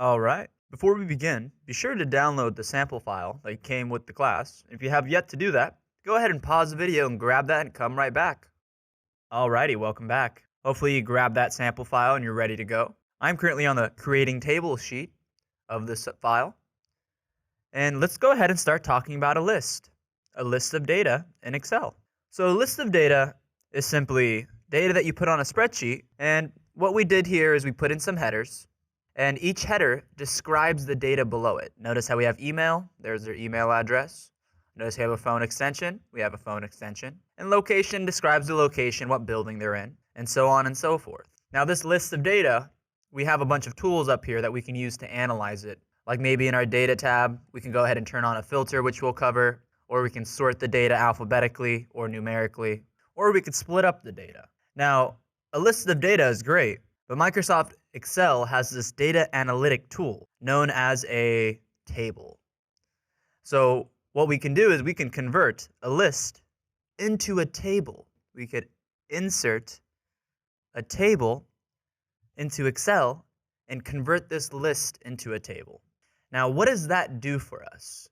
Alright, before we begin, be sure to download the sample file that came with the class. If you have yet to do that, go ahead and pause the video and grab that and come right back. Alrighty, welcome back. Hopefully you grabbed that sample file and you're ready to go. I'm currently on the creating tables sheet of this file. And let's go ahead and start talking about a list of data in Excel. So a list of data is simply data that you put on a spreadsheet, and what we did here is we put in some headers, and each header describes the data below it. Notice how we have email, there's their email address. Notice we have a phone extension, we have a phone extension. And location describes the location, what building they're in, and so on and so forth. Now this list of data, we have a bunch of tools up here that we can use to analyze it. Like maybe in our data tab, we can go ahead and turn on a filter, which we'll cover, or we can sort the data alphabetically or numerically, or we could split up the data. Now, a list of data is great, but Microsoft Excel has this data analytic tool known as a table. So what we can do is we can convert a list into a table. We could insert a table into Excel and convert this list into a table. Now, what does that do for us?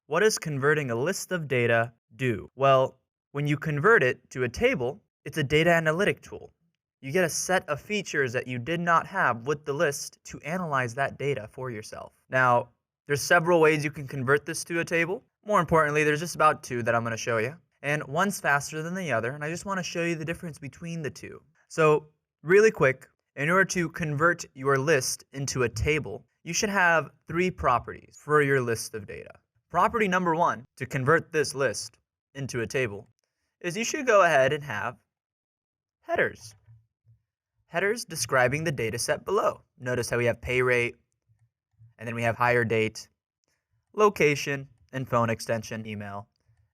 What does converting a list of data do? Well, when you convert it to a table, it's a data analytic tool. You get a set of features that you did not have with the list to analyze that data for yourself. Now, there's several ways you can convert this to a table. More importantly, there's just about two that I'm going to show you. And one's faster than the other, and I just want to show you the difference between the two. So, really quick, in order to convert your list into a table, you should have three properties for your list of data. Property number one, to convert this list into a table, is you should go ahead and have headers. Headers describing the data set below. Notice how we have pay rate, and then we have hire date, location, and phone extension, email,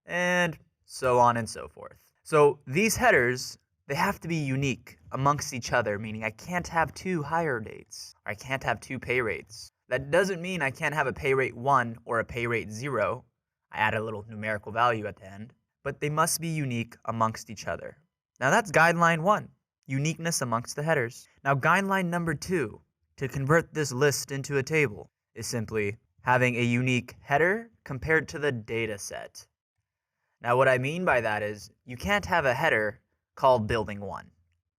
and so on and so forth. So these headers, they have to be unique amongst each other, meaning I can't have two hire dates, or I can't have two pay rates. That doesn't mean I can't have a pay rate 1 or a pay rate 0. I add a little numerical value at the end, but they must be unique amongst each other. Now that's guideline 1, uniqueness amongst the headers. Now guideline number 2, to convert this list into a table, is simply having a unique header compared to the data set. Now what I mean by that is you can't have a header called building 1,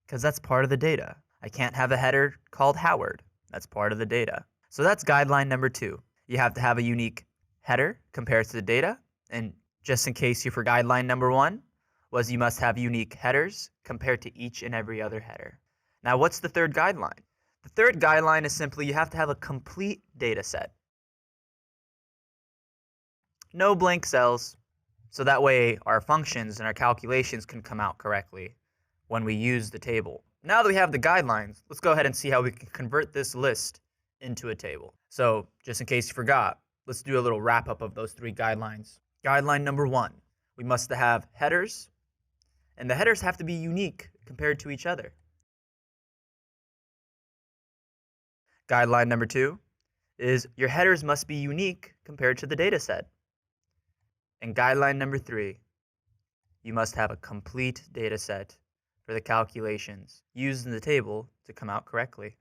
because that's part of the data. I can't have a header called Howard. That's part of the data. So that's guideline number 2. You have to have a unique header compared to the data. And just in case you forgot, guideline number 1 was you must have unique headers compared to each and every other header. Now what's the third guideline? The third guideline is simply you have to have a complete data set. No blank cells, so that way our functions and our calculations can come out correctly when we use the table. Now that we have the guidelines, let's go ahead and see how we can convert this list into a table. So just in case you forgot, let's do a little wrap up of those three guidelines. Guideline number 1, we must have headers, and the headers have to be unique compared to each other. Guideline number 2 is your headers must be unique compared to the data set. And guideline number 3, you must have a complete data set for the calculations used in the table to come out correctly.